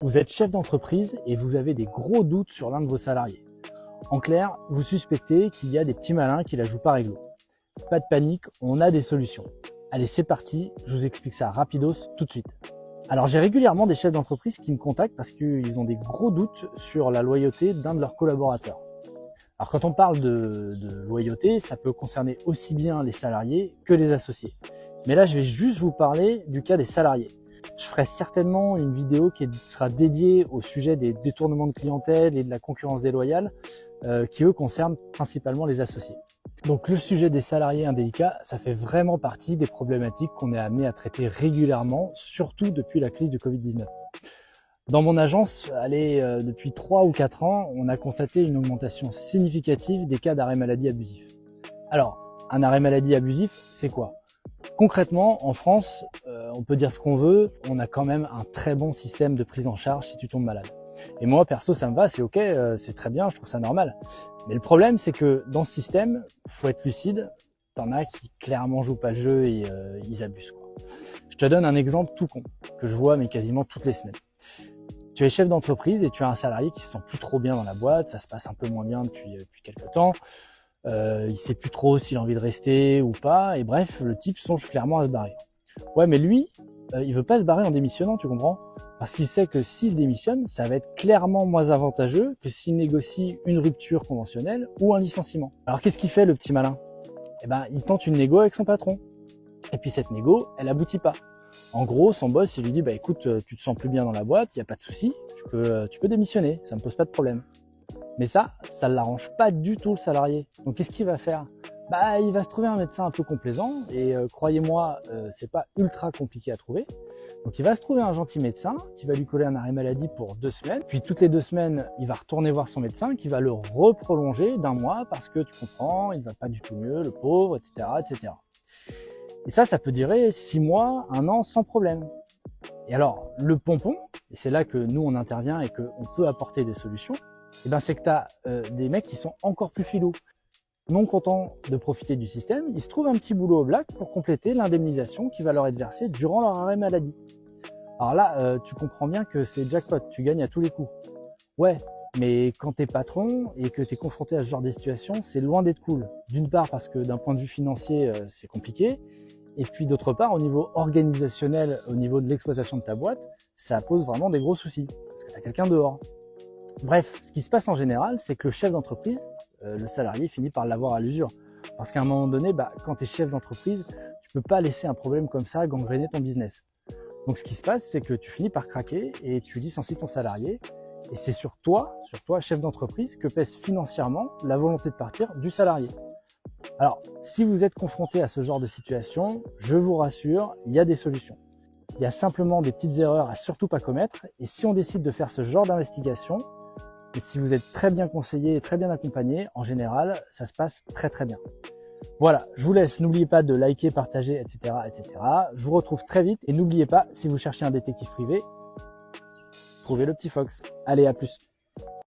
Vous êtes chef d'entreprise et vous avez des gros doutes sur l'un de vos salariés. En clair, vous suspectez qu'il y a des petits malins qui la jouent pas réglo. Pas de panique, on a des solutions. Allez, c'est parti, je vous explique ça rapidos tout de suite. Alors j'ai régulièrement des chefs d'entreprise qui me contactent parce qu'ils ont des gros doutes sur la loyauté d'un de leurs collaborateurs. Alors quand on parle de loyauté, ça peut concerner aussi bien les salariés que les associés. Mais là, je vais juste vous parler du cas des salariés. Je ferai certainement une vidéo qui sera dédiée au sujet des détournements de clientèle et de la concurrence déloyale qui eux concernent principalement les associés. Donc le sujet des salariés indélicats, ça fait vraiment partie des problématiques qu'on est amené à traiter régulièrement, surtout depuis la crise du Covid-19. Dans mon agence, depuis 3 ou 4 ans, on a constaté une augmentation significative des cas d'arrêt maladie abusif. Alors, un arrêt maladie abusif, c'est quoi ? Concrètement, en France, on peut dire ce qu'on veut, on a quand même un très bon système de prise en charge si tu tombes malade. Et moi, perso, ça me va, c'est ok, c'est très bien, je trouve ça normal. Mais le problème, c'est que dans ce système, faut être lucide, t'en as qui clairement jouent pas le jeu et ils abusent, quoi. Je te donne un exemple tout con, que je vois mais quasiment toutes les semaines. Tu es chef d'entreprise et tu as un salarié qui se sent plus trop bien dans la boîte, ça se passe un peu moins bien depuis quelques temps. Il sait plus trop s'il a envie de rester ou pas, et bref, le type songe clairement à se barrer. Ouais, mais lui, il veut pas se barrer en démissionnant, tu comprends ? Parce qu'il sait que s'il démissionne, ça va être clairement moins avantageux que s'il négocie une rupture conventionnelle ou un licenciement. Alors qu'est-ce qu'il fait, le petit malin ? Eh ben, il tente une négo avec son patron. Et puis cette négo, elle aboutit pas. En gros, son boss, il lui dit, bah écoute, tu te sens plus bien dans la boîte, il y a pas de souci, tu peux démissionner, ça me pose pas de problème. Mais ça l'arrange pas du tout le salarié. Donc qu'est-ce qu'il va faire ? Bah, il va se trouver un médecin un peu complaisant et croyez-moi, c'est pas ultra compliqué à trouver. Donc il va se trouver un gentil médecin qui va lui coller un arrêt maladie pour 2 semaines. Puis toutes les 2 semaines, il va retourner voir son médecin qui va le reprolonger d'1 mois parce que tu comprends, il va pas du tout mieux, le pauvre, etc., etc. Et ça peut durer 6 mois, 1 an sans problème. Et alors, le pompon, et c'est là que nous on intervient et qu'on peut apporter des solutions, et ben c'est que tu as des mecs qui sont encore plus filous. Non contents de profiter du système, ils se trouvent un petit boulot au black pour compléter l'indemnisation qui va leur être versée durant leur arrêt maladie. Alors là, tu comprends bien que c'est jackpot, tu gagnes à tous les coups. Ouais, mais quand t'es patron et que t'es confronté à ce genre de situation, c'est loin d'être cool. D'une part parce que d'un point de vue financier, c'est compliqué, et puis d'autre part, au niveau organisationnel, au niveau de l'exploitation de ta boîte, ça pose vraiment des gros soucis, parce que t'as quelqu'un dehors. Bref, ce qui se passe en général, c'est que le chef d'entreprise, le salarié finit par l'avoir à l'usure. Parce qu'à un moment donné, quand tu es chef d'entreprise, tu peux pas laisser un problème comme ça gangréner ton business. Donc ce qui se passe, c'est que tu finis par craquer et tu licencies ton salarié. Et c'est sur toi, chef d'entreprise, que pèse financièrement la volonté de partir du salarié. Alors, si vous êtes confronté à ce genre de situation, je vous rassure, il y a des solutions. Il y a simplement des petites erreurs à surtout pas commettre. Et si on décide de faire ce genre d'investigation, et si vous êtes très bien conseillé et très bien accompagné, en général, ça se passe très très bien. Voilà, je vous laisse, n'oubliez pas de liker, partager, etc., etc. Je vous retrouve très vite et n'oubliez pas, si vous cherchez un détective privé, trouvez le petit Fox. Allez, à plus.